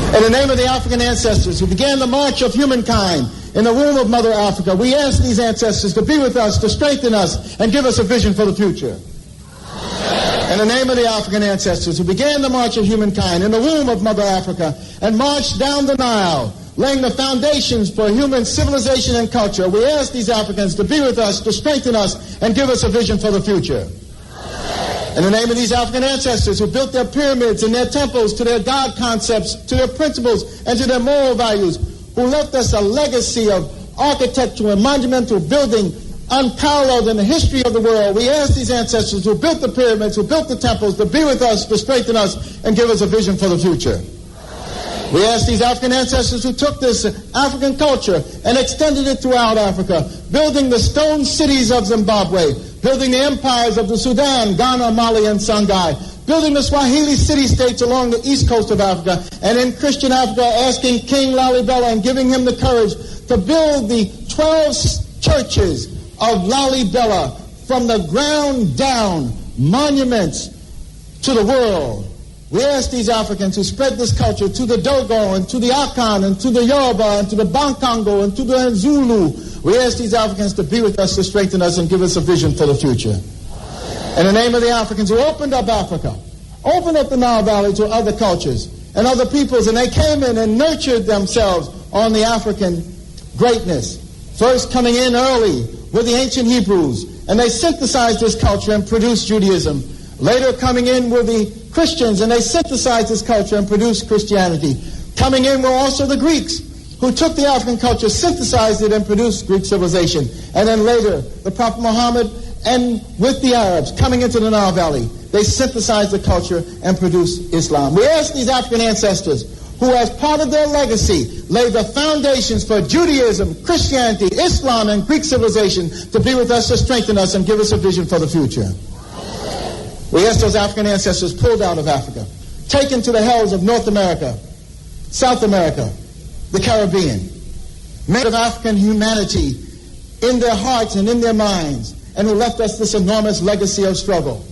In the name of the African ancestors who began the march of humankind in the womb of Mother Africa, we ask these ancestors to be with us, to strengthen us, and give us a vision for the future. In the name of the African ancestors who began the march of humankind in the womb of Mother Africa and marched down the Nile, laying the foundations for human civilization and culture, we ask these Africans to be with us, to strengthen us, and give us a vision for the future. In the name of these African ancestors who built their pyramids and their temples to their God concepts, to their principles, and to their moral values, who left us a legacy of architectural and monumental building unparalleled in the history of the world, we ask these ancestors who built the pyramids, who built the temples, to be with us, to strengthen us, and give us a vision for the future. We ask these African ancestors who took this African culture and extended it throughout Africa, building the stone cities of Zimbabwe, building the empires of the Sudan, Ghana, Mali, and Songhai, building the Swahili city-states along the east coast of Africa, and in Christian Africa, asking King Lalibela and giving him the courage to build the 12 churches of Lalibela from the ground down, monuments to the world. We ask these Africans who spread this culture to the Dogo and to the Akan and to the Yoruba and to the Bankango and to the Zulu. We ask these Africans to be with us, to strengthen us, and give us a vision for the future. In the name of the Africans who opened up Africa, opened up the Nile Valley to other cultures and other peoples, and they came in and nurtured themselves on the African greatness. First coming in early with the ancient Hebrews, and they synthesized this culture and produced Judaism. Later coming in were the Christians, and they synthesized this culture and produced Christianity. Coming in were also the Greeks, who took the African culture, synthesized it, and produced Greek civilization. And then later, the Prophet Muhammad, and with the Arabs coming into the Nile Valley, they synthesized the culture and produced Islam. We ask these African ancestors, who as part of their legacy laid the foundations for Judaism, Christianity, Islam, and Greek civilization, to be with us, to strengthen us, and give us a vision for the future. We ask those African ancestors pulled out of Africa, taken to the hells of North America, South America, the Caribbean, made of African humanity in their hearts and in their minds, and who left us this enormous legacy of struggle.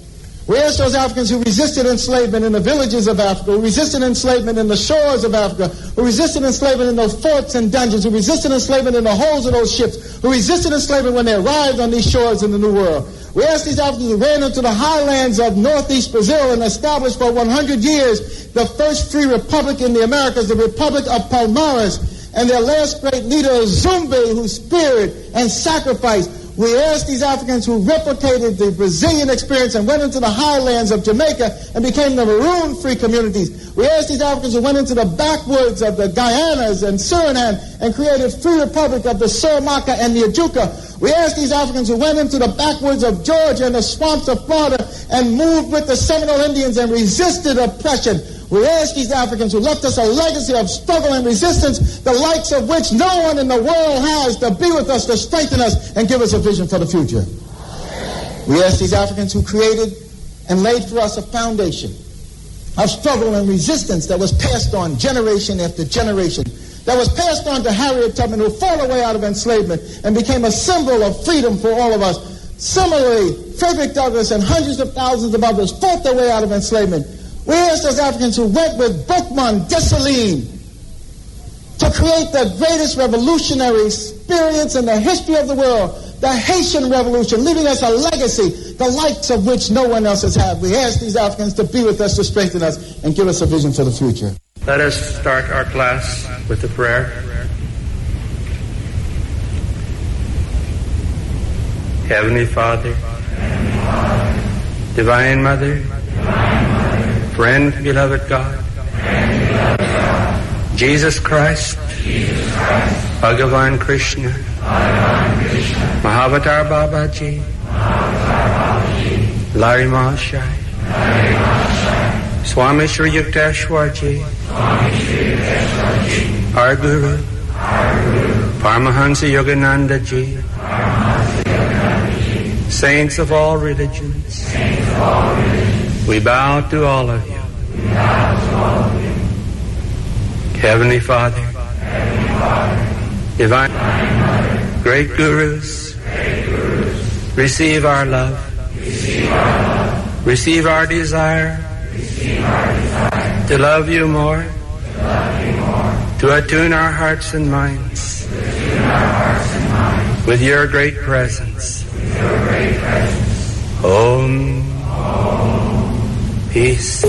We ask those Africans who resisted enslavement in the villages of Africa, who resisted enslavement in the shores of Africa, who resisted enslavement in those forts and dungeons, who resisted enslavement in the holds of those ships, who resisted enslavement when they arrived on these shores in the New World. We ask these Africans who ran into the highlands of northeast Brazil and established for 100 years the first free republic in the Americas, the Republic of Palmares, and their last great leader, Zumbi, who speared and sacrificed. We ask these Africans who replicated the Brazilian experience and went into the highlands of Jamaica and became the maroon-free communities. We ask these Africans who went into the backwoods of the Guyanas and Suriname and created free republic of the Suramaka and the Ajuka. We ask these Africans who went into the backwoods of Georgia and the swamps of Florida and moved with the Seminole Indians and resisted oppression. We ask these Africans who left us a legacy of struggle and resistance, the likes of which no one in the world has, to be with us, to strengthen us, and give us a vision for the future. We ask these Africans who created and laid for us a foundation of struggle and resistance that was passed on generation after generation, that was passed on to Harriet Tubman, who fought her way out of enslavement and became a symbol of freedom for all of us. Similarly, Frederick Douglass and hundreds of thousands of others fought their way out of enslavement. We asked those Africans who went with Boukman, Dessalines, to create the greatest revolutionary experience in the history of the world, the Haitian Revolution, leaving us a legacy, the likes of which no one else has had. We ask these Africans to be with us, to strengthen us, and give us a vision for the future. Let us start our class with a prayer. Heavenly Father, Divine Mother, friend, beloved God, Jesus Christ, Bhagavan Krishna, Mahavatar Babaji, Lari Mahashai, Swami Shri Yukteswarji, our Guru, Paramahansa Yogananda Ji, saints of all religions, we bow to all of you. Heavenly Father, Divine Mother, great Gurus, receive our love, receive our desire to love you more, to attune our hearts and minds with your great presence. Om. Peace.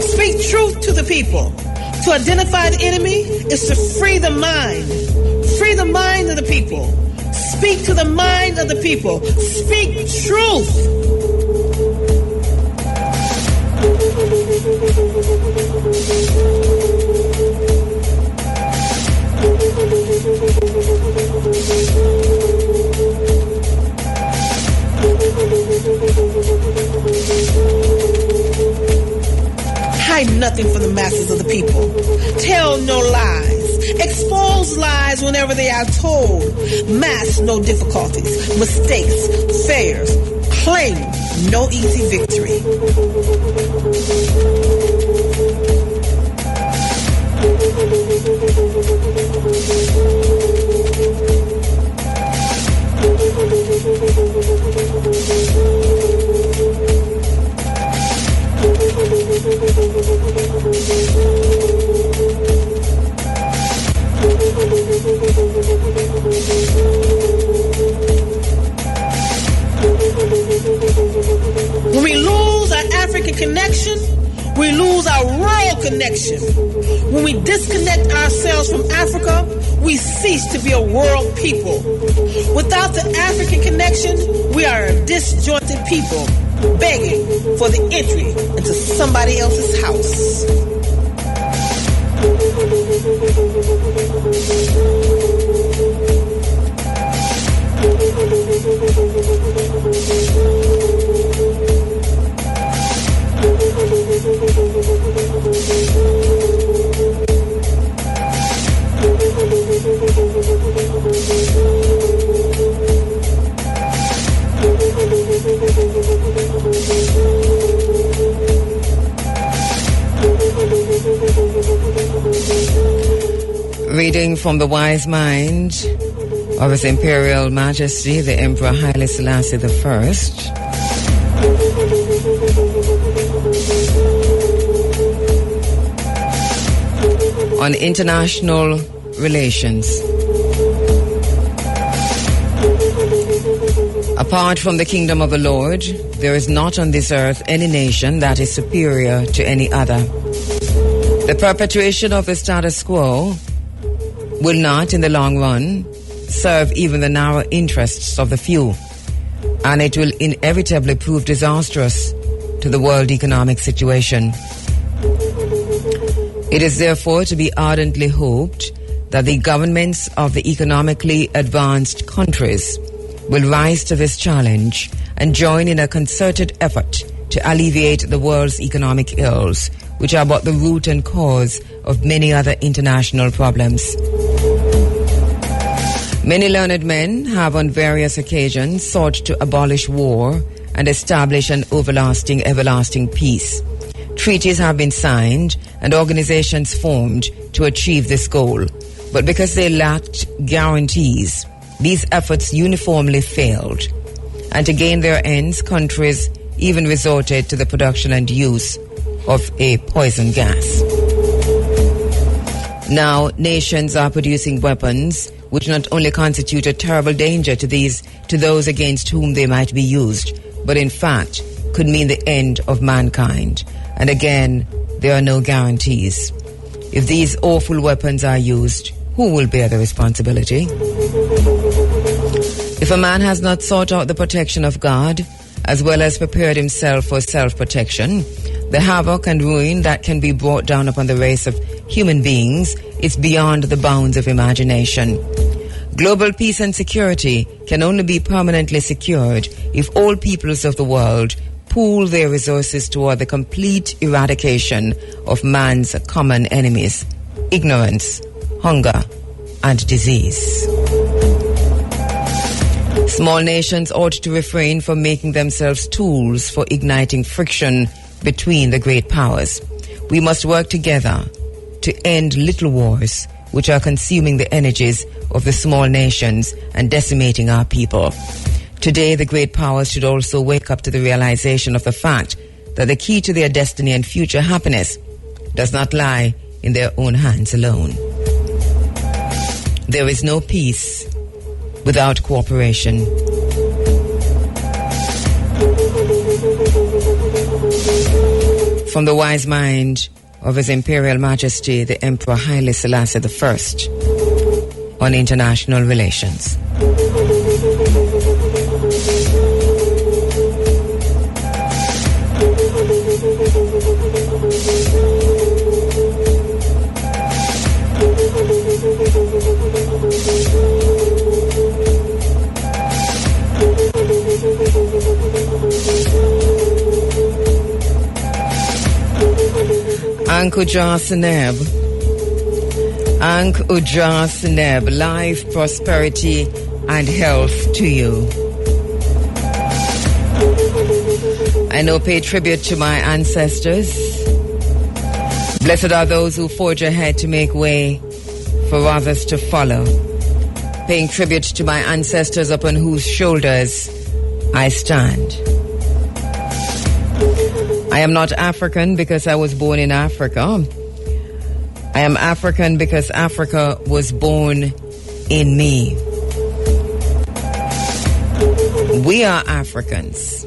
Speak truth to the people. To identify the enemy is to free the mind. Free the mind of the people. Speak to the mind of the people. Speak truth. Hide nothing from the masses of the people. Tell no lies. Expose lies whenever they are told. Mask no difficulties, mistakes, failures. Claim no easy victory. When we lose our African connection, we lose our rural connection. When we disconnect ourselves from Africa, we cease to be a world people. Without the African connection, we are a disjointed people, begging for the entry into somebody else's house. Reading from the wise mind of His Imperial Majesty, the Emperor Haile Selassie I. On international relations. Apart from the kingdom of the Lord, there is not on this earth any nation that is superior to any other. The perpetuation of the status quo will not, in the long run, serve even the narrow interests of the few, and it will inevitably prove disastrous to the world economic situation. It is therefore to be ardently hoped that the governments of the economically advanced countries will rise to this challenge and join in a concerted effort to alleviate the world's economic ills, which are but the root and cause of many other international problems. Many learned men have on various occasions sought to abolish war and establish an everlasting peace. Treaties have been signed and organizations formed to achieve this goal, but because they lacked guarantees, these efforts uniformly failed. And to gain their ends, countries even resorted to the production and use of a poison gas. Now, nations are producing weapons which not only constitute a terrible danger to those against whom they might be used, but in fact could mean the end of mankind. And again, there are no guarantees. If these awful weapons are used, who will bear the responsibility? If a man has not sought out the protection of God, as well as prepared himself for self-protection, the havoc and ruin that can be brought down upon the race of human beings is beyond the bounds of imagination. Global peace and security can only be permanently secured if all peoples of the world pool their resources toward the complete eradication of man's common enemies, ignorance, hunger, and disease. Small nations ought to refrain from making themselves tools for igniting friction between the great powers. We must work together to end little wars which are consuming the energies of the small nations and decimating our people. Today, the great powers should also wake up to the realization of the fact that the key to their destiny and future happiness does not lie in their own hands alone. There is no peace without cooperation. From the wise mind of His Imperial Majesty, the Emperor Haile Selassie I, on international relations. Ankh Ujar Seneb, life, prosperity, and health to you. I now pay tribute to my ancestors. Blessed are those who forge ahead to make way for others to follow. Paying tribute to my ancestors upon whose shoulders I stand. I am not African because I was born in Africa. I am African because Africa was born in me. We are Africans,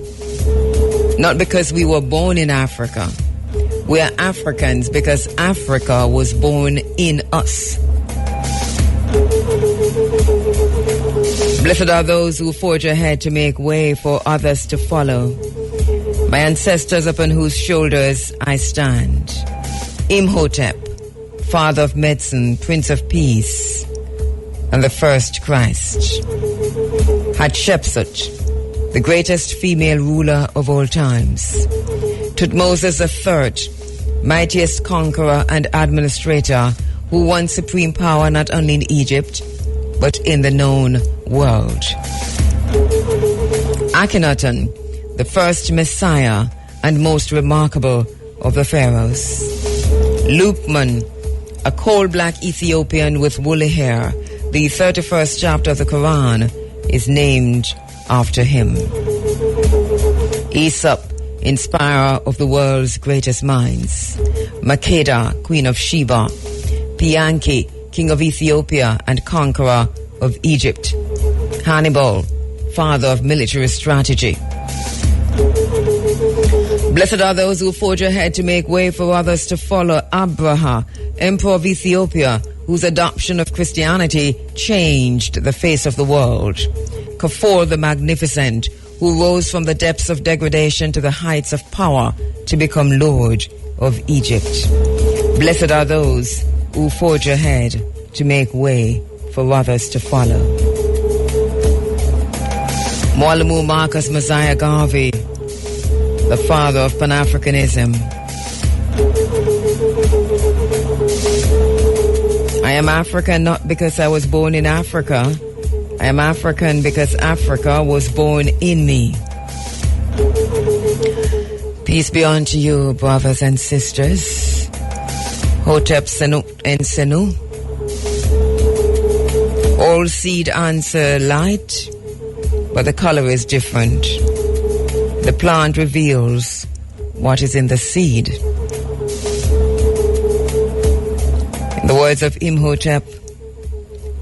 not because we were born in Africa. We are Africans because Africa was born in us. Blessed are those who forge ahead to make way for others to follow. My ancestors upon whose shoulders I stand. Imhotep, Father of Medicine, Prince of Peace, and the first Christ. Hatshepsut, the greatest female ruler of all times. Tutmosis III, mightiest conqueror and administrator, who won supreme power not only in Egypt, but in the known world. Akhenaten, the first Messiah and most remarkable of the pharaohs. Lukman, a coal-black Ethiopian with woolly hair. The 31st chapter of the Quran is named after him. Aesop, inspirer of the world's greatest minds. Makeda, Queen of Sheba. Pianki, King of Ethiopia and conqueror of Egypt. Hannibal, father of military strategy. Blessed are those who forge ahead to make way for others to follow. Abraha, Emperor of Ethiopia, whose adoption of Christianity changed the face of the world. Kafur the Magnificent, who rose from the depths of degradation to the heights of power to become Lord of Egypt. Blessed are those who forge ahead to make way for others to follow. Mwalimu Marcus Messiah Garvey, the father of Pan-Africanism. I am African not because I was born in Africa. I am African because Africa was born in me. Peace be unto you, brothers and sisters. Hotep Senu and Senu. All seed answer light, but the color is different. The plant reveals what is in the seed. In the words of Imhotep,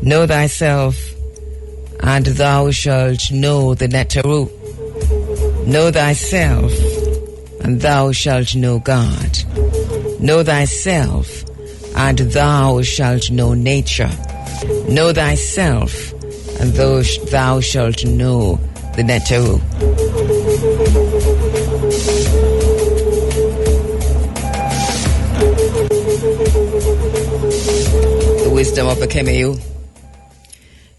know thyself, and thou shalt know the Neteru. Know thyself, and thou shalt know God. Know thyself, and thou shalt know nature. Know thyself, and thou shalt know the Neteru. The wisdom of the Kemeu.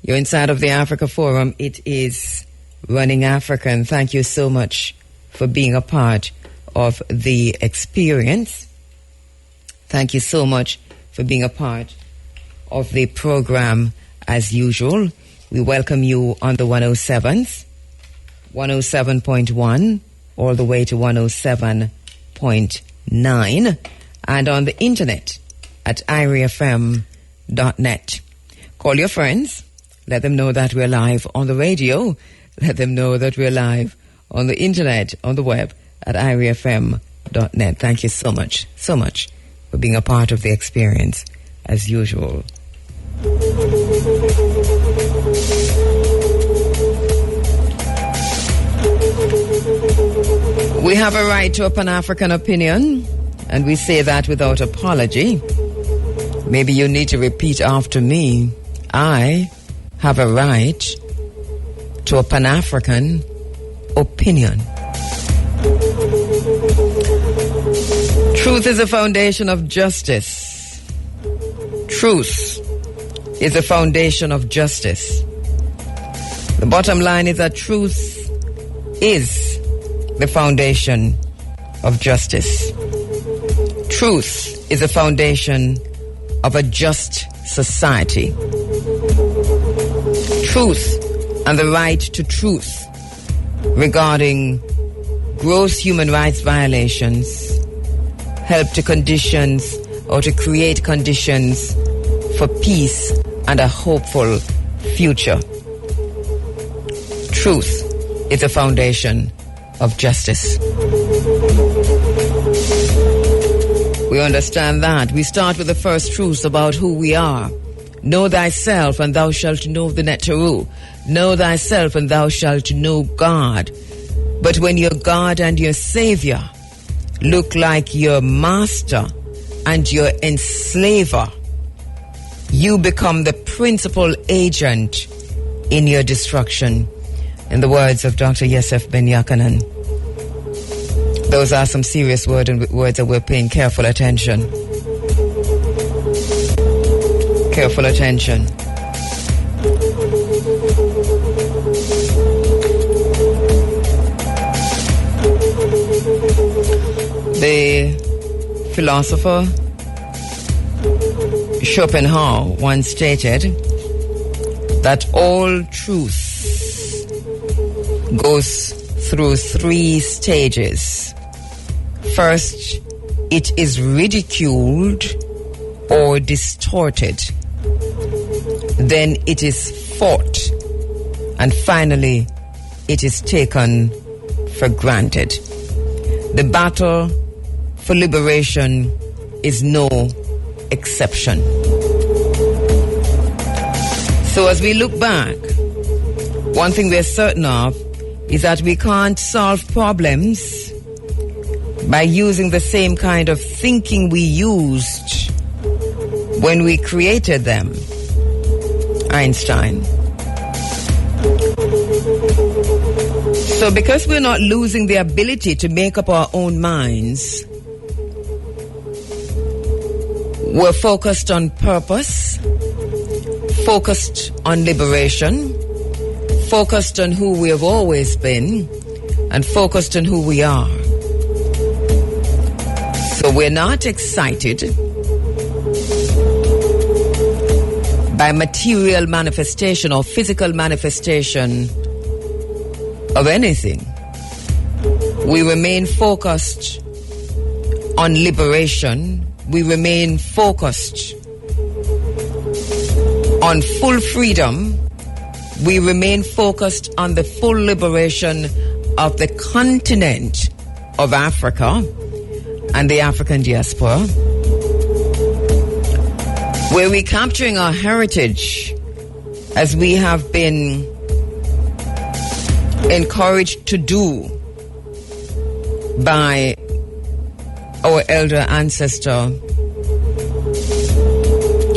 You're inside of the Africa Forum. It is Running African. Thank you so much for being a part of the experience. Thank you so much for being a part of the program as usual. We welcome you on the 107th, 107.1, all the way to 107.9, and on the internet at iriafm.net. Call your friends. Let them know that we're live on the radio. Let them know that we're live on the internet, on the web at iriafm.net. Thank you so much for being a part of the experience as usual. We have a right to a Pan-African opinion, and we say that without apology. Maybe you need to repeat after me. I have a right to a Pan-African opinion. Truth is the foundation of justice. Truth is the foundation of justice. The bottom line is that truth is the foundation of justice. Truth is the foundation of a just society. Truth and the right to truth regarding gross human rights violations help to conditions or to create conditions for peace and a hopeful future. Truth is the foundation of justice. We understand that. We start with the first truths about who we are. Know thyself and thou shalt know the Neteru. Know thyself and thou shalt know God. But when your God and your Savior look like your master and your enslaver, you become the principal agent in your destruction. In the words of Dr. Yosef Ben Yakanan. Those are some serious words that we're paying careful attention. Careful attention. The philosopher Schopenhauer once stated that all truth goes through 3 stages. First, it is ridiculed or distorted. Then it is fought. And finally, it is taken for granted. The battle for liberation is no exception. So as we look back, one thing we're certain of is that we can't solve problems by using the same kind of thinking we used when we created them. Einstein. So because we're not losing the ability to make up our own minds, we're focused on purpose, focused on liberation, focused on who we have always been, and focused on who we are. So we're not excited by material manifestation or physical manifestation of anything. We remain focused on liberation. We remain focused on full freedom. We remain focused on the full liberation of the continent of Africa and the African diaspora. We're recapturing our heritage as we have been encouraged to do by our elder ancestor,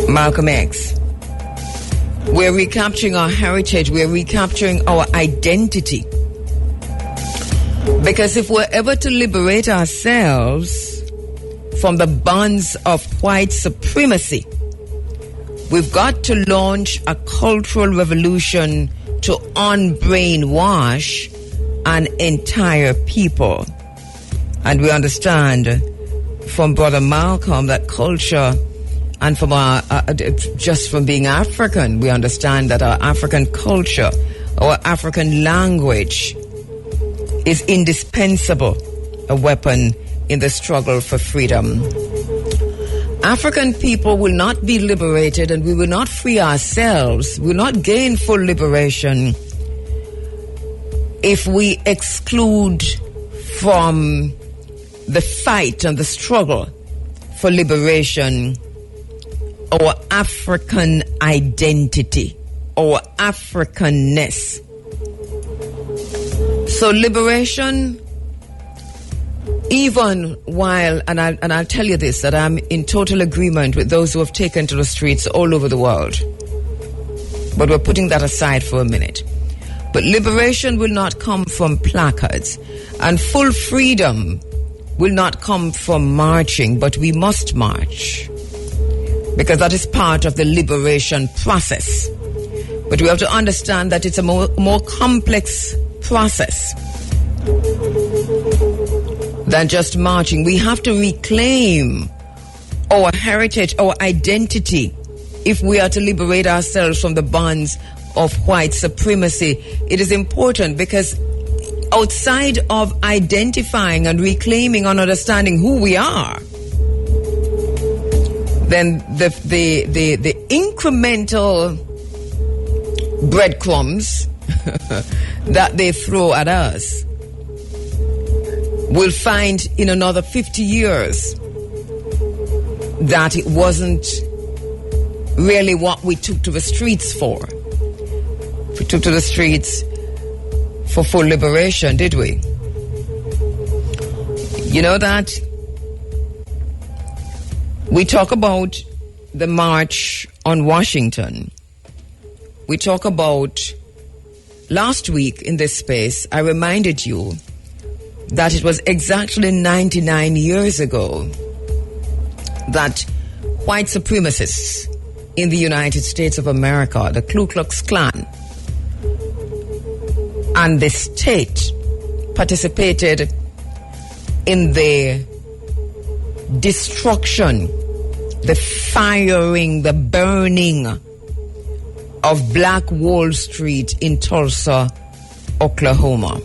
Malcolm X. We're recapturing our heritage. We're recapturing our identity. Because if we're ever to liberate ourselves from the bonds of white supremacy, we've got to launch a cultural revolution to unbrainwash an entire people. And we understand from Brother Malcolm that culture and from just from being African, we understand that our African culture, our African language is indispensable, a weapon in the struggle for freedom. African people will not be liberated, and we will not free ourselves, we will not gain full liberation if we exclude from the fight and the struggle for liberation our African identity, our Africanness. So liberation, even while, and I'll tell you this, that I'm in total agreement with those who have taken to the streets all over the world. But we're putting that aside for a minute. But liberation will not come from placards, and full freedom will not come from marching, but we must march, because that is part of the liberation process. But we have to understand that it's a more complex process than just marching. We have to reclaim our heritage, our identity, if we are to liberate ourselves from the bonds of white supremacy. It is important, because outside of identifying and reclaiming and understanding who we are, then the incremental breadcrumbs that they throw at us will find in another 50 years that it wasn't really what we took to the streets for. We took to the streets for full liberation, did we? You know that we talk about the March on Washington. We talk about last week in this space, I reminded you that it was exactly 99 years ago that white supremacists in the United States of America, the Ku Klux Klan, and the state participated in the destruction, the firing, the burning of Black Wall Street in Tulsa, Oklahoma.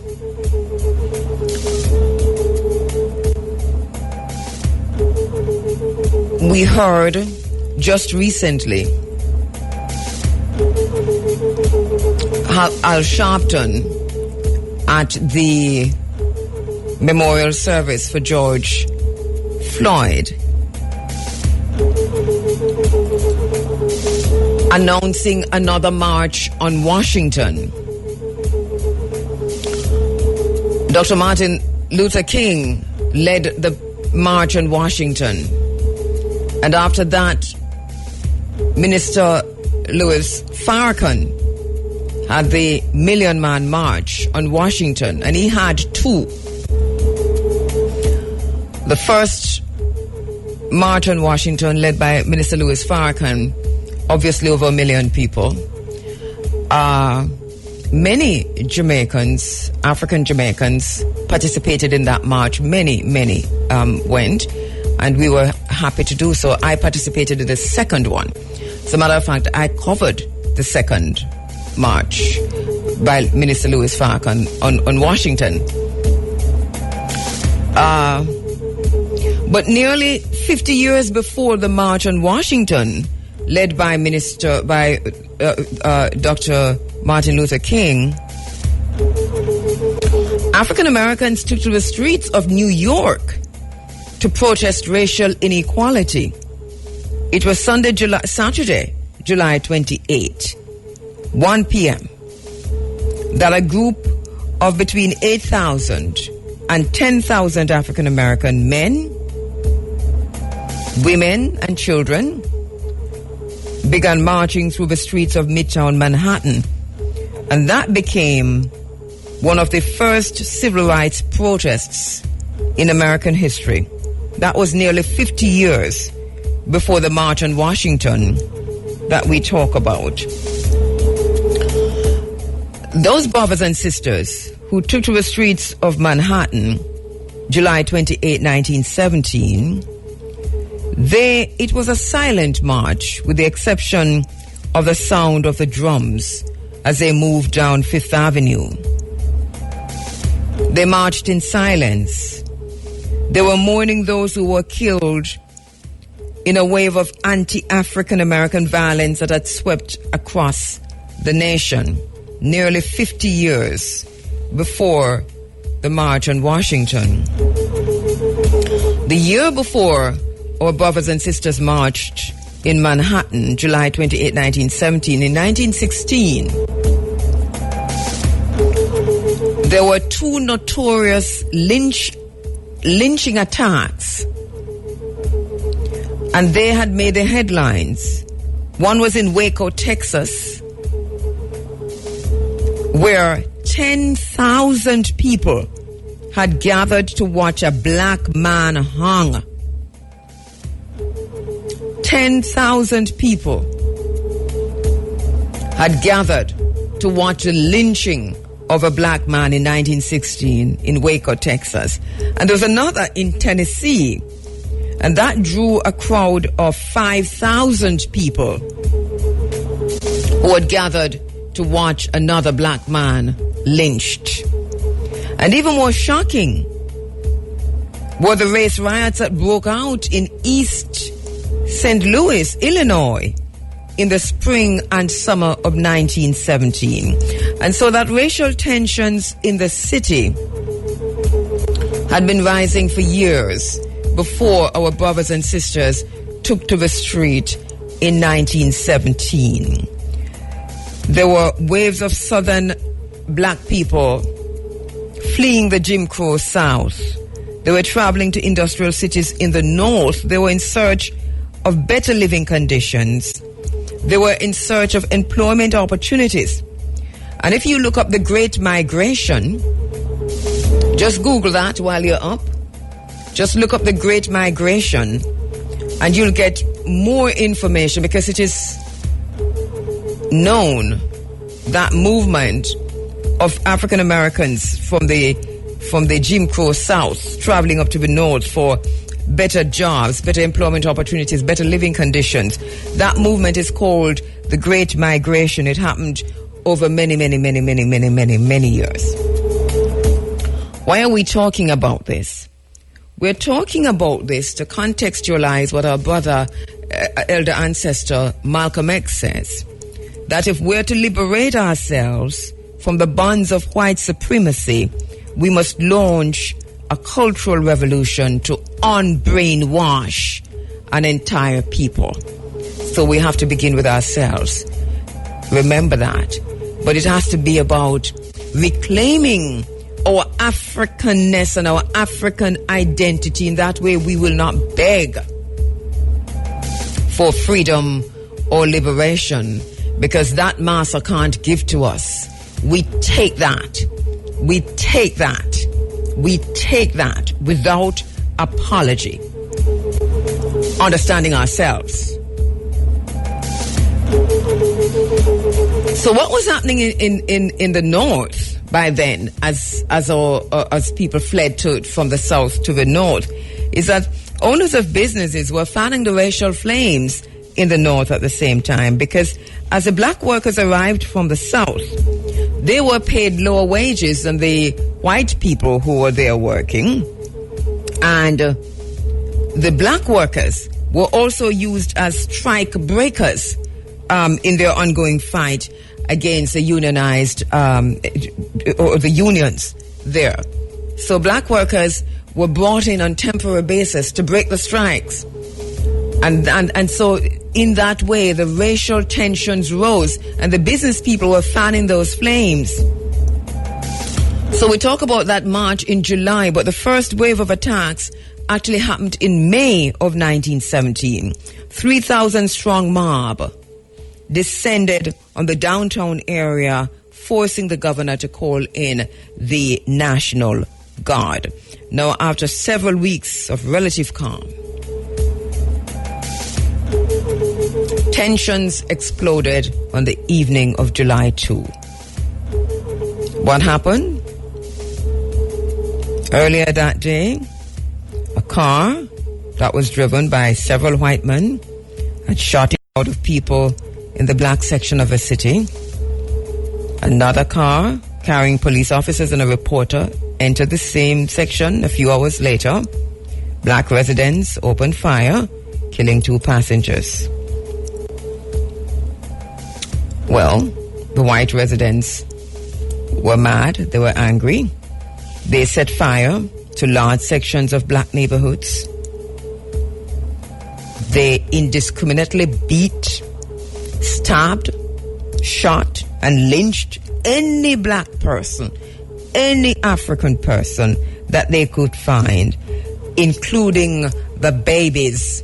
We heard just recently Al Sharpton at the memorial service for George Floyd announcing another march on Washington. Dr. Martin Luther King led the march on Washington. And after that, Minister Louis Farrakhan had the Million Man March on Washington, and he had two. The first march on Washington, led by Minister Louis Farrakhan, obviously over 1 million people. Many Jamaicans, African Jamaicans, participated in that march. Many went, and we were happy to do so. I participated in the second one. As a matter of fact, I covered the second march by Minister Louis Farrakhan on Washington. But nearly 50 years before the march on Washington, led by Dr. Martin Luther King, African Americans took to the streets of New York to protest racial inequality. It was Saturday, July 28, 1 p.m., that a group of between 8,000 and 10,000 African American men, women, and children began marching through the streets of Midtown Manhattan. And that became one of the first civil rights protests in American history. That was nearly 50 years before the March on Washington that we talk about. Those brothers and sisters who took to the streets of Manhattan, July 28, 1917, It was a silent march, with the exception of the sound of the drums as they moved down Fifth Avenue. They marched in silence. They were mourning those who were killed in a wave of anti-African American violence that had swept across the nation nearly 50 years before the March on Washington. The year before our brothers and sisters marched in Manhattan, July 28, 1917, in 1916, there were two notorious lynching attacks, and they had made the headlines. One was in Waco, Texas, where 10,000 people had gathered to watch a black man hung. 10,000 people had gathered to watch the lynching of a black man in 1916 in Waco, Texas. And there was another in Tennessee, and that drew a crowd of 5,000 people who had gathered to watch another black man lynched. And even more shocking were the race riots that broke out in East St. Louis, Illinois, in the spring and summer of 1917. And so that racial tensions in the city had been rising for years before our brothers and sisters took to the street in 1917. There were waves of southern black people fleeing the Jim Crow South. They were traveling to industrial cities in the North. They were in search of better living conditions. They were in search of employment opportunities. And if you look up the Great Migration, just Google that while you're up. Just look up the Great Migration and you'll get more information, because it is known that movement of African Americans from the Jim Crow South traveling up to the North for better jobs, better employment opportunities, better living conditions. That movement is called the Great Migration. It happened over many years. Why are we talking about this? We're talking about this to contextualize what our brother, elder ancestor Malcolm X says, that if we're to liberate ourselves from the bonds of white supremacy, we must launch a cultural revolution to unbrainwash an entire people. So we have to begin with ourselves. Remember that. But it has to be about reclaiming our Africanness and our African identity. In that way, we will not beg for freedom or liberation, because that master can't give to us. We take that. We take that. We take that without apology, understanding ourselves. So what was happening in the North by then, as people fled from the South to the North, is that owners of businesses were fanning the racial flames in the North at the same time, because as the black workers arrived from the South, they were paid lower wages than the white people who were there working. And the black workers were also used as strike breakers in their ongoing fight against the unionized, or the unions there. So black workers were brought in on temporary basis to break the strikes. And so in that way, the racial tensions rose, and the business people were fanning those flames. So we talk about that march in July, but the first wave of attacks actually happened in May of 1917. 3,000 strong mob descended on the downtown area, forcing the governor to call in the National Guard. Now, after several weeks of relative calm, tensions exploded on the evening of July 2. What happened? Earlier that day, a car that was driven by several white men and shot out of people in the black section of the city. Another car carrying police officers and a reporter entered the same section a few hours later. Black residents opened fire, killing 2 passengers. Well, the white residents were mad. They were angry. They set fire to large sections of black neighborhoods. They indiscriminately beat, stabbed, shot, and lynched any black person, any African person that they could find, including the babies,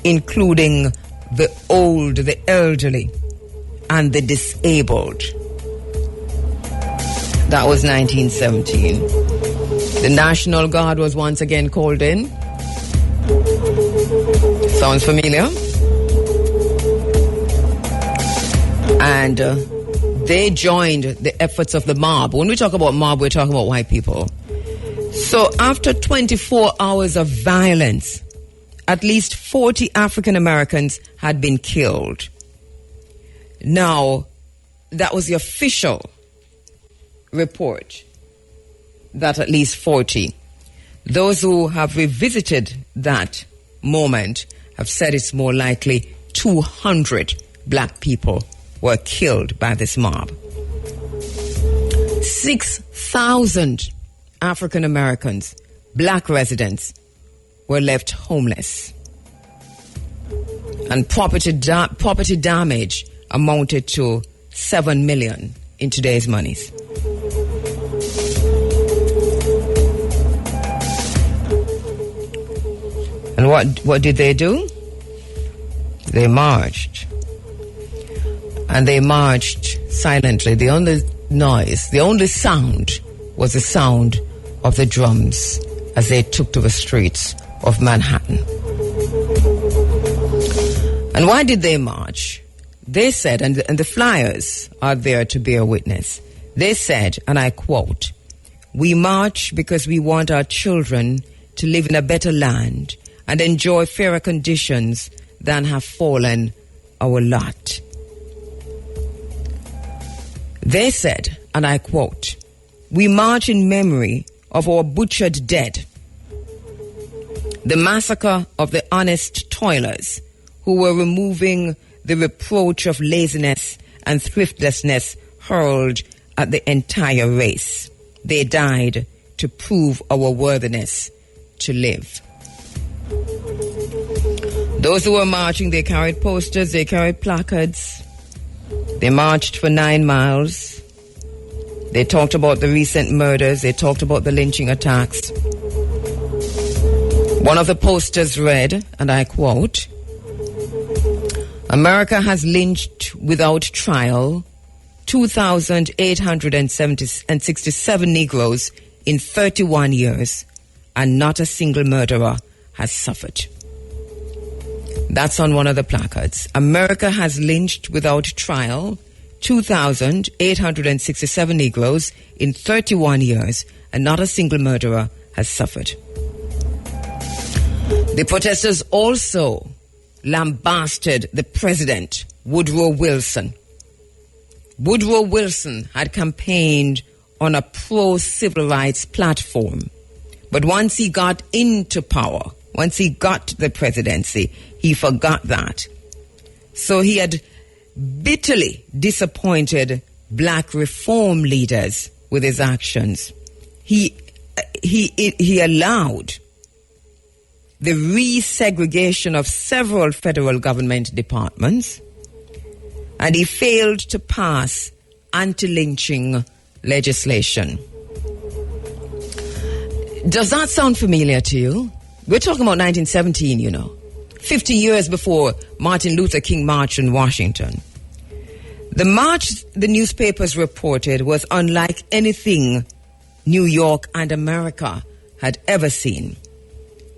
including the old, the elderly, and the disabled. That was 1917. The National Guard was once again called in. Sounds familiar? And they joined the efforts of the mob. When we talk about mob, we're talking about white people. So after 24 hours of violence, at least 40 African Americans had been killed. Now, that was the official report, that at least 40. Those who have revisited that moment have said it's more likely 200 black people were killed by this mob. 6,000 African Americans, black residents, were left homeless. And property damage amounted to 7 million in today's monies. And what did they do? They marched. And they marched silently. The only noise, the only sound was the sound of the drums as they took to the streets of Manhattan. And why did they march? They said, and the flyers are there to bear witness, they said, and I quote, "We march because we want our children to live in a better land and enjoy fairer conditions than have fallen our lot." They said, and I quote, "We march in memory of our butchered dead, the massacre of the honest toilers who were removing the reproach of laziness and thriftlessness hurled at the entire race. They died to prove our worthiness to live." Those who were marching, they carried posters, they carried placards. They marched for 9 miles. They talked about the recent murders. They talked about the lynching attacks. One of the posters read, and I quote, "America has lynched without trial 2,867 Negroes in 31 years, and not a single murderer has suffered." That's on one of the placards. America has lynched without trial 2,867 Negroes in 31 years, and not a single murderer has suffered. The protesters also lambasted the president, Woodrow Wilson. Woodrow Wilson had campaigned on a pro-civil rights platform. But once he got into power, once he got to the presidency, he forgot that. So he had bitterly disappointed black reform leaders with his actions. He allowed the resegregation of several federal government departments, and he failed to pass anti-lynching legislation. Does that sound familiar to you? We're talking about 1917, you know, 50 years before Martin Luther King marched in Washington. The march, the newspapers reported, was unlike anything New York and America had ever seen.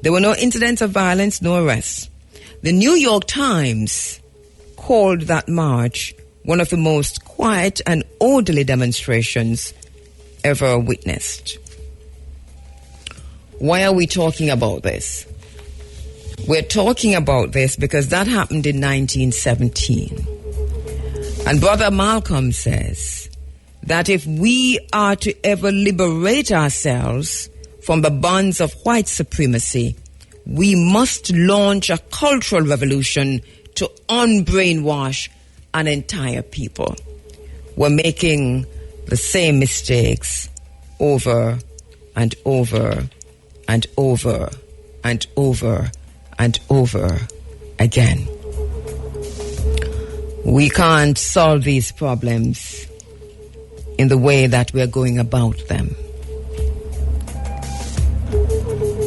There were no incidents of violence, no arrests. The New York Times called that march one of the most quiet and orderly demonstrations ever witnessed. Why are we talking about this? We're talking about this because that happened in 1917. And Brother Malcolm says that if we are to ever liberate ourselves from the bonds of white supremacy, we must launch a cultural revolution to unbrainwash an entire people. We're making the same mistakes over and over and over and over and over again. We can't solve these problems in the way that we're going about them.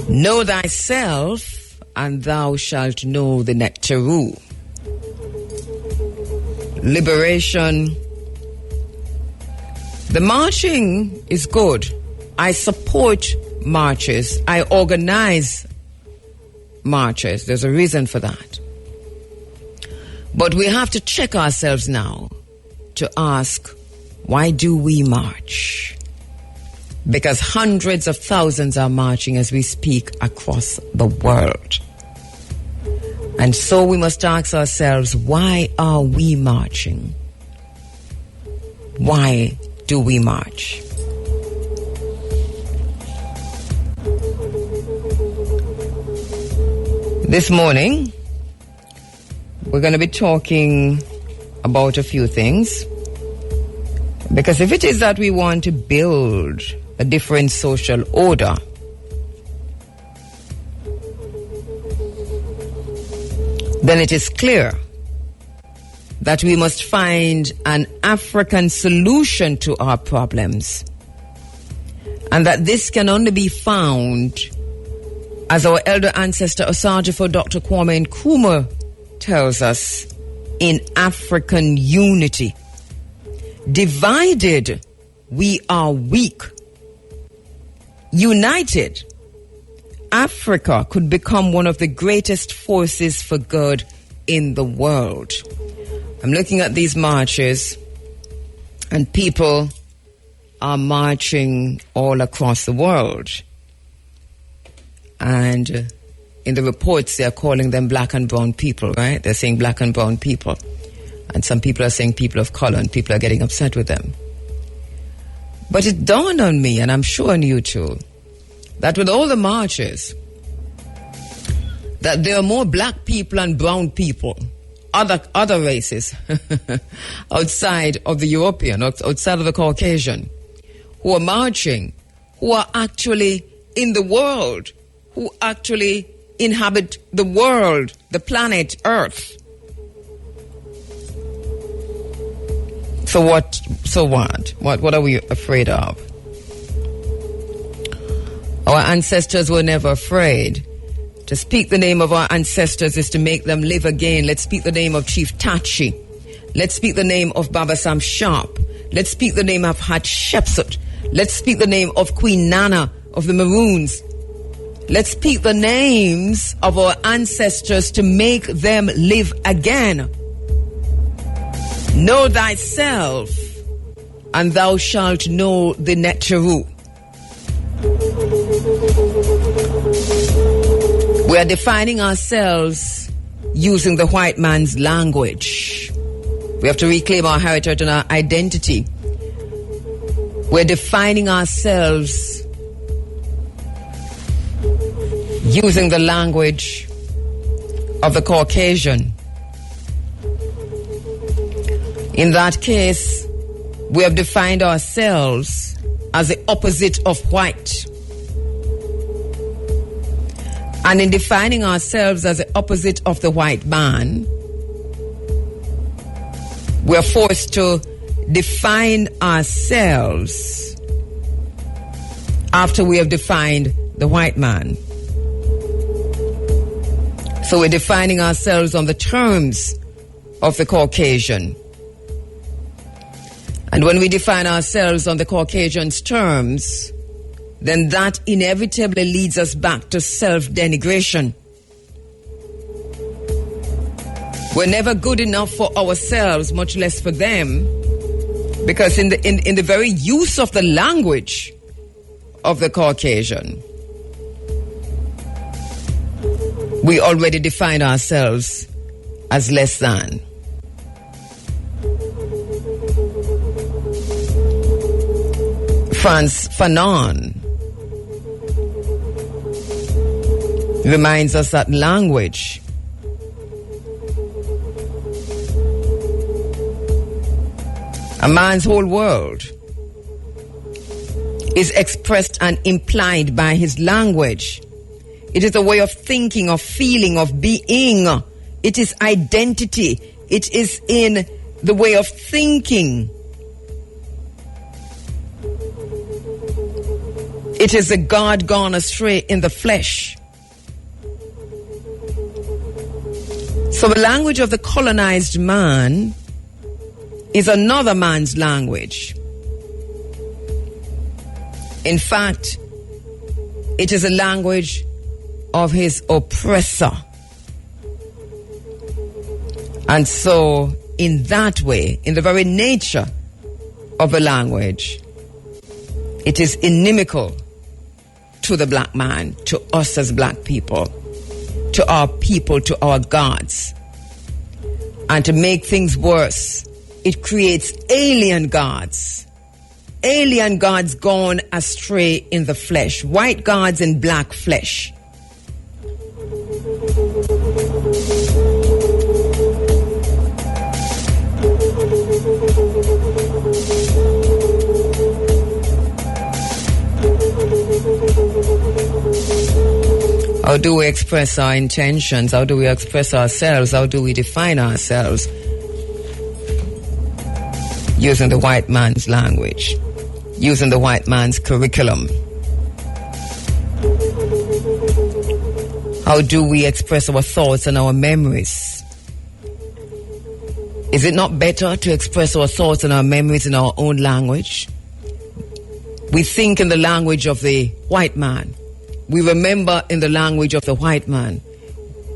Know thyself, and thou shalt know the nectaru. Liberation. The marching is good. I support marches. I organize marches. There's a reason for that. But we have to check ourselves now to ask, why do we march? Because hundreds of thousands are marching as we speak across the world. And so we must ask ourselves, why are we marching? Why do we march? This morning, we're going to be talking about a few things. Because if it is that we want to build a different social order, then it is clear that we must find an African solution to our problems. And that this can only be found, as our elder ancestor Osajifo Dr. Kwame Nkrumah tells us, in African unity. Divided, we are weak. United, Africa could become one of the greatest forces for good in the world. I'm looking at these marches, and people are marching all across the world. And in the reports, they're calling them black and brown people, right? They're saying black and brown people. And some people are saying people of color, and people are getting upset with them. But it dawned on me, and I'm sure on you too, that with all the marches, that there are more black people and brown people, other races, outside of the European, outside of the Caucasian, who are marching, who are actually in the world, who actually inhabit the world, the planet Earth. So what are we afraid of? Our ancestors were never afraid. To speak the name of our ancestors is to make them live again. Let's speak the name of Chief Tachi. Let's speak the name of Baba Sam Sharp. Let's speak the name of Hatshepsut. Let's speak the name of Queen Nana of the Maroons. Let's speak the names of our ancestors to make them live again. Know thyself, and thou shalt know the nectaru. We are defining ourselves using the white man's language. We have to reclaim our heritage and our identity. We're defining ourselves using the language of the Caucasian. In that case, we have defined ourselves as the opposite of white. And in defining ourselves as the opposite of the white man, we are forced to define ourselves after we have defined the white man. So we're defining ourselves on the terms of the Caucasian. And when we define ourselves on the Caucasian's terms, then that inevitably leads us back to self-denigration. We're never good enough for ourselves, much less for them, because in the very use of the language of the Caucasian, We already define ourselves as less than. Frantz Fanon reminds us that language a man's whole world is expressed and implied by his language. It is a way of thinking, of feeling, of being. It is identity. It is in the way of thinking. It is a God gone astray in the flesh. So the language of the colonized man is another man's language. In fact, it is a language of his oppressor. And so, in that way, in the very nature of the language, it is inimical to the black man, to us as black people, to our gods. And to make things worse, it creates alien gods gone astray in the flesh, white gods in black flesh. How do we express our intentions? How do we express ourselves? How do we define ourselves? Using the white man's language, using the white man's curriculum. How do we express our thoughts and our memories? Is it not better to express our thoughts and our memories in our own language? We think in the language of the white man. We remember in the language of the white man.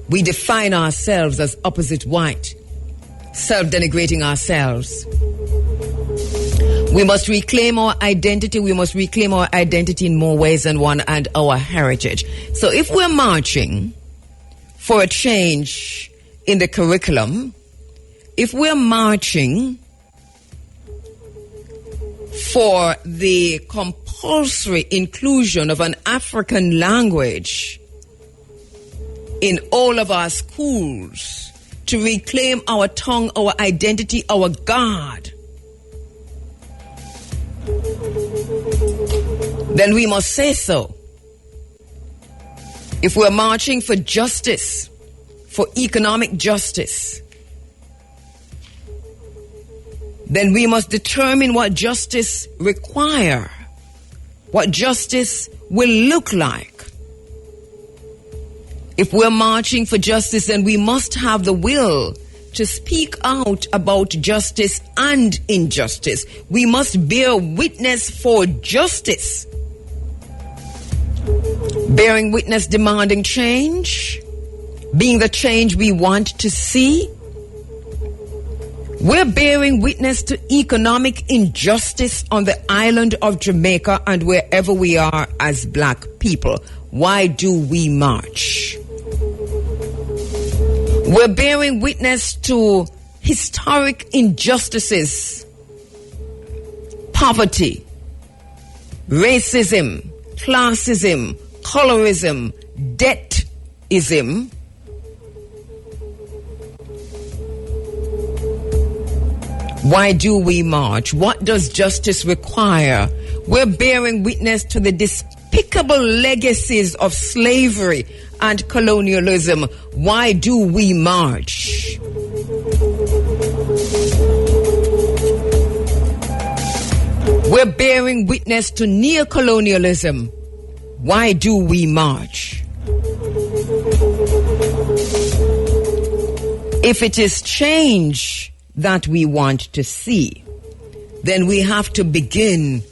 We define ourselves as opposite white, self-denigrating ourselves. We must reclaim our identity. We must reclaim our identity in more ways than one, and our heritage. So if we're marching for a change in the curriculum, if we're marching for the compulsory inclusion of an African language in all of our schools, to reclaim our tongue, our identity, our God, then we must say so. If we're marching for justice, for economic justice, then we must determine what justice requires, what justice will look like. If we're marching for justice, then we must have the will to speak out about justice and injustice. We must bear witness for justice. Bearing witness, demanding change, being the change we want to see. We're bearing witness to economic injustice on the island of Jamaica and wherever we are as black people. Why do we march? We're bearing witness to historic injustices, poverty, racism, classism, colorism, debtism. Why do we march? What does justice require? We're bearing witness to the despicable legacies of slavery and colonialism. Why do we march? We're bearing witness to neocolonialism. Why do we march? If it is change that we want to see, then we have to begin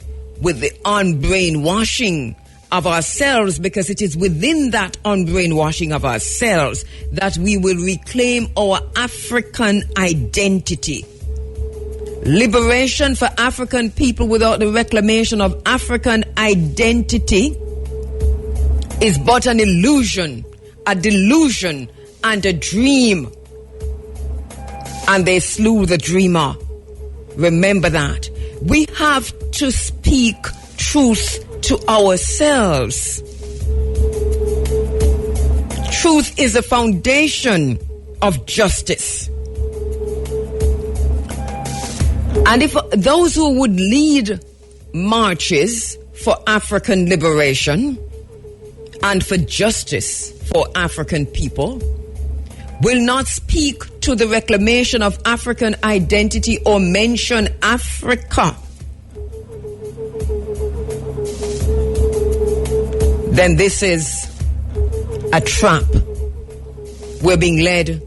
with the unbrainwashing of ourselves, because it is within that unbrainwashing of ourselves that we will reclaim our African identity. Liberation for African people without the reclamation of African identity is but an illusion, a delusion and a dream. And they slew the dreamer. Remember that. We have to speak truth to ourselves. Truth is the foundation of justice. And if those who would lead marches for African liberation and for justice for African people will not speak to the reclamation of African identity or mention Africa, then this is a trap. We're being led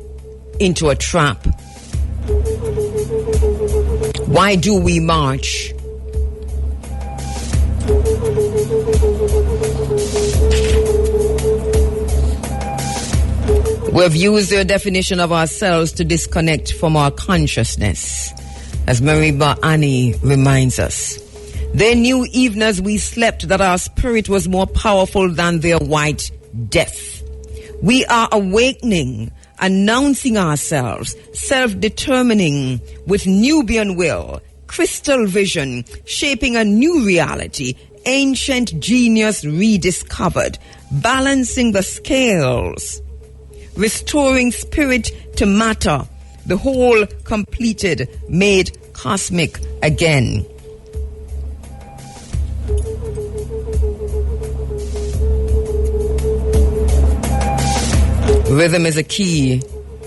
into a trap. Why do we march? We've used their definition of ourselves to disconnect from our consciousness, as Mariba Ani reminds us. They knew even as we slept that our spirit was more powerful than their white death. We are awakening, announcing ourselves, self-determining with Nubian will, crystal vision, shaping a new reality, ancient genius rediscovered, balancing the scales, restoring spirit to matter, the whole completed, made cosmic again. Rhythm is a key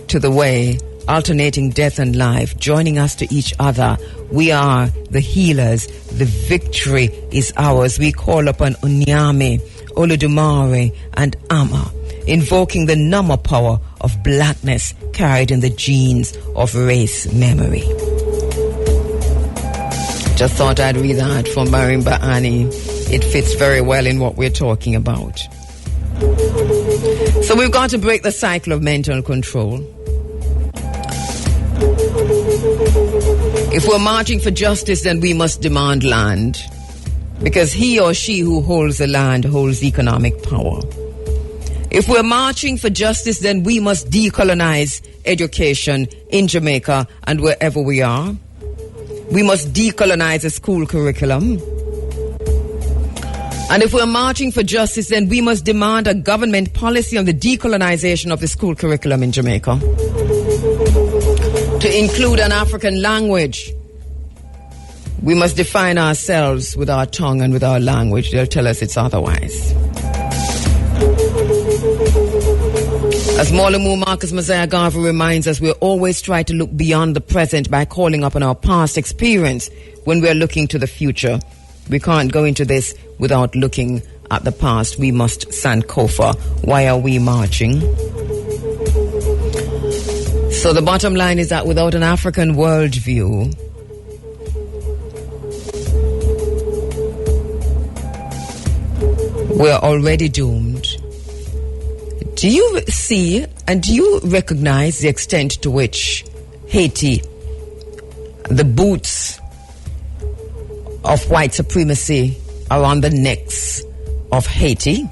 to the way, alternating death and life, joining us to each other. We are the healers. The victory is ours. We call upon Unyame, Oludumare, and Amma, invoking the Nama power of blackness carried in the genes of race memory. Just thought I'd read that from Marimba Ani. It fits very well in what we're talking about. So we've got to break the cycle of mental control. If we're marching for justice, then we must demand land, because he or she who holds the land holds economic power. If we're marching for justice, then we must decolonize education in Jamaica and wherever we are. We must decolonize the school curriculum. And if we're marching for justice, then we must demand a government policy on the decolonization of the school curriculum in Jamaica, to include an African language. We must define ourselves with our tongue and with our language. They'll tell us it's otherwise. As Molamu Marcus Messiah Garvey reminds us, we're always trying to look beyond the present by calling upon our past experience when we're looking to the future. We can't go into this without looking at the past. We must Sankofa. Why are we marching? So the bottom line is that without an African worldview, we're already doomed. Do you see and do you recognize the extent to which Haiti, the boots of white supremacy, are on the necks of Haiti?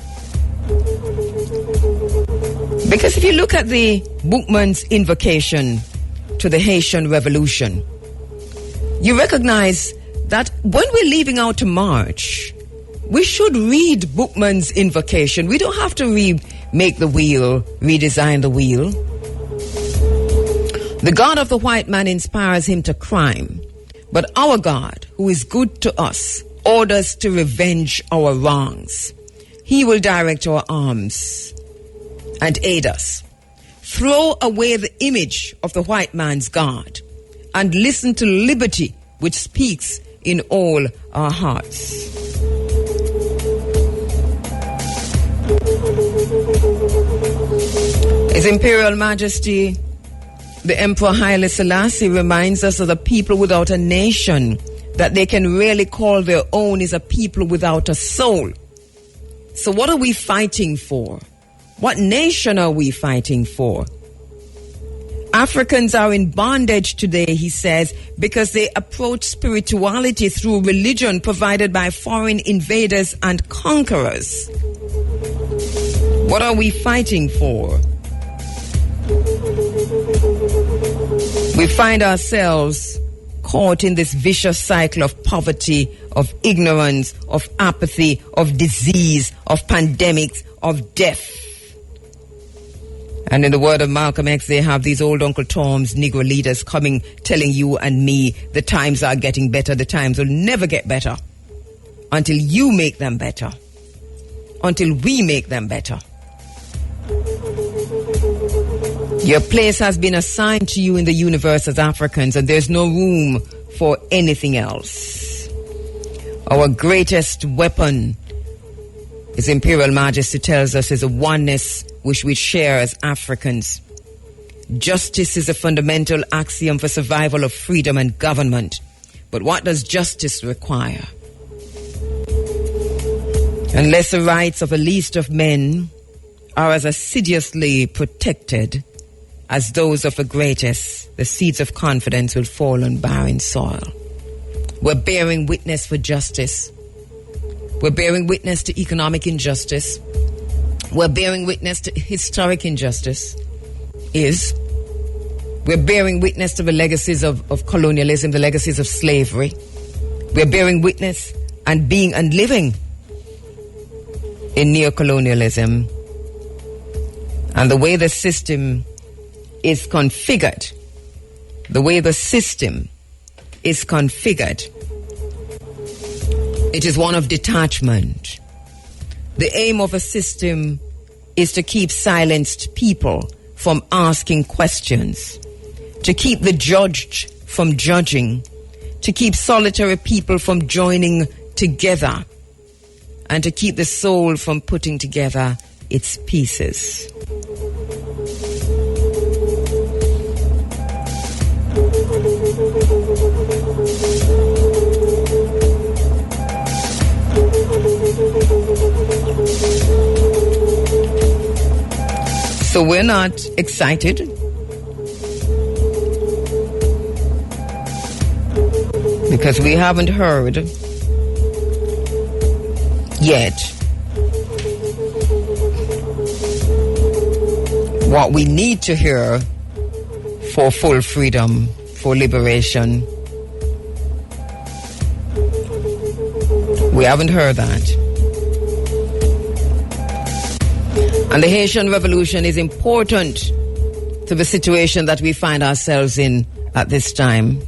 Because if you look at the Bookman's invocation to the Haitian Revolution, you recognize that when we're leaving out to march, we should read Bookman's invocation. We don't have to remake the wheel, redesign the wheel. The God of the white man inspires him to crime, but our God, who is good to us, orders to revenge our wrongs. He will direct our arms and aid us. Throw away the image of the white man's God and listen to liberty, which speaks in all our hearts. His Imperial Majesty, the Emperor Haile Selassie, reminds us of the people without a nation that they can really call their own is a people without a soul. So what are we fighting for? What nation are we fighting for? Africans are in bondage today, he says, because they approach spirituality through religion provided by foreign invaders and conquerors. What are we fighting for? We find ourselves caught in this vicious cycle of poverty, of ignorance, of apathy, of disease, of pandemics, of death. And in the word of Malcolm X, they have these old Uncle Tom's Negro leaders coming, telling you and me the times are getting better. The times will never get better until you make them better, until we make them better. Your place has been assigned to you in the universe as Africans, and there's no room for anything else. Our greatest weapon, His Imperial Majesty tells us, is a oneness which we share as Africans. Justice is a fundamental axiom for survival of freedom and government. But what does justice require? Unless the rights of the least of men are as assiduously protected as those of the greatest, the seeds of confidence will fall on barren soil. We're bearing witness for justice. We're bearing witness to economic injustice. We're bearing witness to historic injustice. We're bearing witness to the legacies of colonialism, the legacies of slavery. We're bearing witness and being and living in neocolonialism. And the way the system is configured, it is one of detachment. The aim of a system is to keep silenced people from asking questions, to keep the judged from judging, to keep solitary people from joining together, and to keep the soul from putting together its pieces. So we're not excited. Because we haven't heard yet what we need to hear for full freedom, for liberation. We haven't heard that. And the Haitian Revolution is important to the situation that we find ourselves in at this time.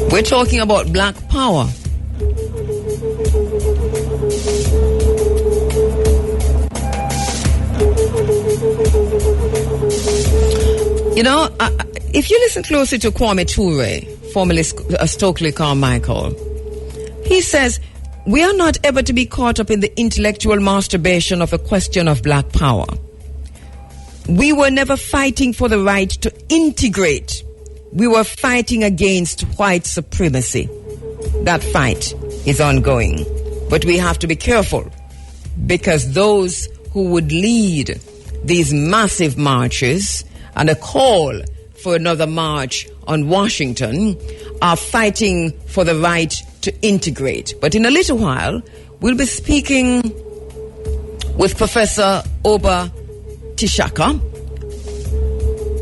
We're talking about black power. You know, if you listen closely to Kwame Ture, formerly Stokely Carmichael, he says, we are not ever to be caught up in the intellectual masturbation of a question of black power. We were never fighting for the right to integrate. We were fighting against white supremacy. That fight is ongoing. But we have to be careful, because those who would lead these massive marches and a call for another march on Washington are fighting for the right to integrate. But in a little while, we'll be speaking with Professor Oba Tishaka,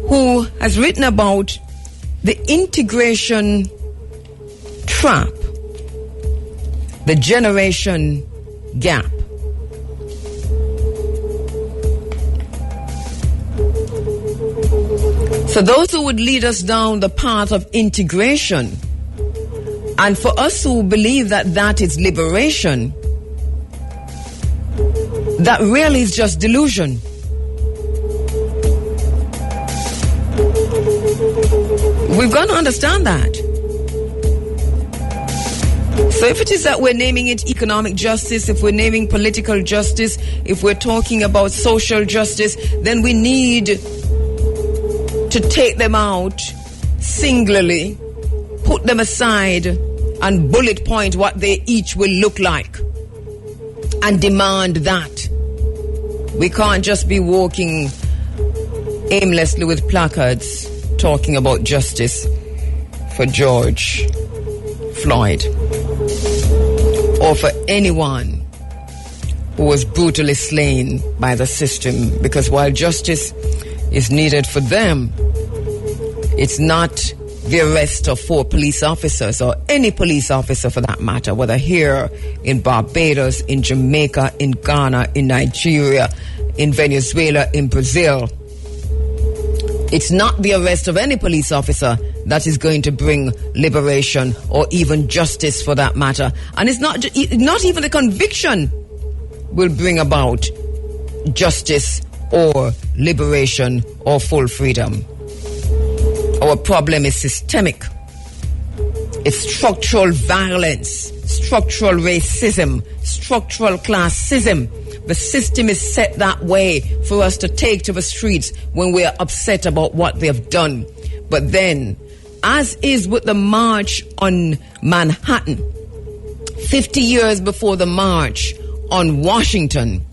who has written about the integration trap, the generation gap. So those who would lead us down the path of integration, and for us who believe that that is liberation, that really is just delusion. We've got to understand that. So if it is that we're naming it economic justice, if we're naming political justice, if we're talking about social justice, then we need to take them out singularly, put them aside, and bullet point what they each will look like, and demand that. We can't just be walking aimlessly with placards talking about justice for George, Floyd, or for anyone who was brutally slain by the system, because while justice is needed for them, it's not the arrest of 4 police officers or any police officer for that matter, whether here in Barbados, in Jamaica, in Ghana, in Nigeria, in Venezuela, in Brazil. It's not the arrest of any police officer that is going to bring liberation or even justice for that matter. And it's not even the conviction will bring about justice or liberation or full freedom. Our problem is systemic. It's structural violence, structural racism, structural classism. The system is set that way for us to take to the streets when we are upset about what they have done. But then, as is with the march on Manhattan, 50 years before the march on Washington,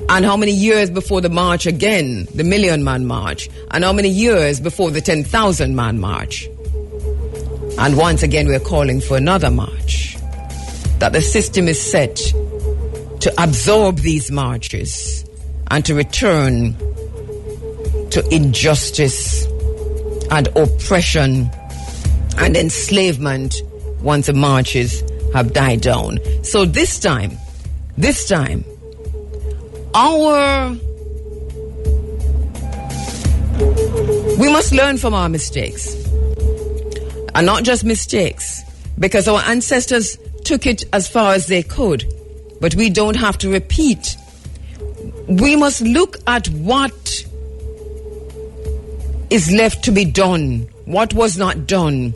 and how many years before the march again, the Million Man March, and how many years before the 10,000 Man March. And once again we're calling for another march. That the system is set to absorb these marches and to return to injustice and oppression and enslavement once the marches have died down. So this time, we must learn from our mistakes. And not just mistakes, because our ancestors took it as far as they could, but we don't have to repeat. We must look at what is left to be done, what was not done.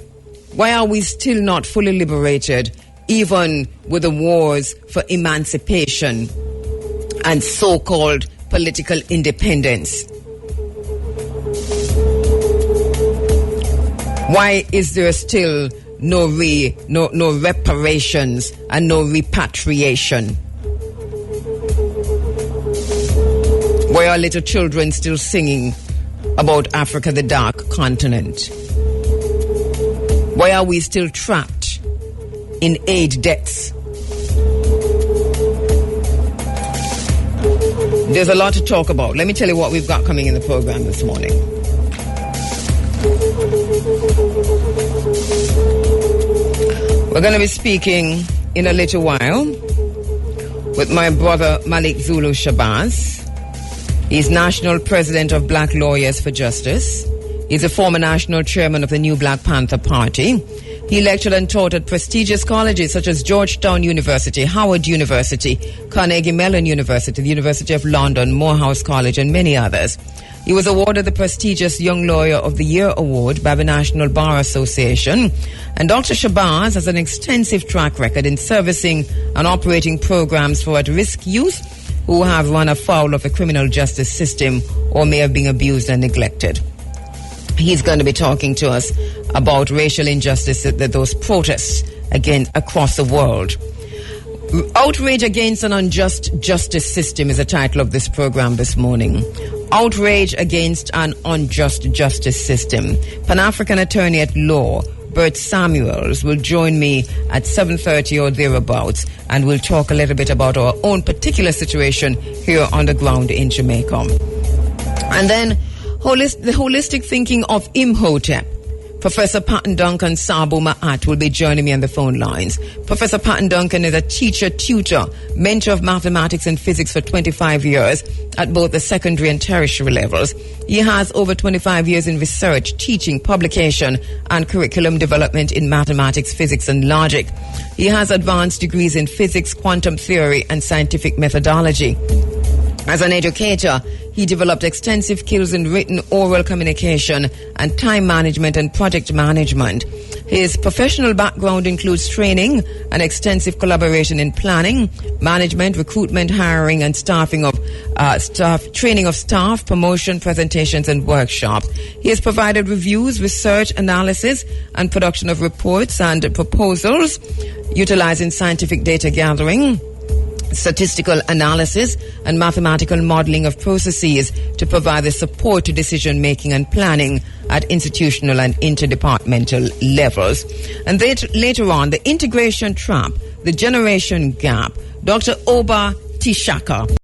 Why are we still not fully liberated, even with the wars for emancipation and so-called political independence? Why is there still no reparations and no repatriation? Why are little children still singing about Africa, the dark continent? Why are we still trapped in aid debts? There's a lot to talk about. Let me tell you what we've got coming in the program this morning. We're going to be speaking in a little while with my brother Malik Zulu Shabazz. He's National President of Black Lawyers for Justice. He's a former national chairman of the New Black Panther Party. He lectured and taught at prestigious colleges such as Georgetown University, Howard University, Carnegie Mellon University, the University of London, Morehouse College, and many others. He was awarded the prestigious Young Lawyer of the Year award by the National Bar Association. And Dr. Shabazz has an extensive track record in servicing and operating programs for at-risk youth who have run afoul of the criminal justice system or may have been abused and neglected. He's going to be talking to us about racial injustice, those protests again across the world. Outrage against an unjust justice system is the title of this program this morning. Outrage against an unjust justice system. Pan-African attorney at law Bert Samuels will join me at 7:30 or thereabouts, and we'll talk a little bit about our own particular situation here on the ground in Jamaica. And then the holistic thinking of Imhotep. Professor Patton Duncan Sabo Ma'at will be joining me on the phone lines. Professor Patton Duncan is a teacher, tutor, mentor of mathematics and physics for 25 years at both the secondary and tertiary levels. He has over 25 years in research, teaching, publication, and curriculum development in mathematics, physics, and logic. He has advanced degrees in physics, quantum theory, and scientific methodology. As an educator, he developed extensive skills in written, oral communication, and time management and project management. His professional background includes training and extensive collaboration in planning, management, recruitment, hiring, and training of staff, promotion, presentations, and workshops. He has provided reviews, research, analysis, and production of reports and proposals, utilizing scientific data gathering, statistical analysis and mathematical modeling of processes to provide the support to decision making and planning at institutional and interdepartmental levels. And later on, the integration trap, the generation gap. Dr. Oba Tishaka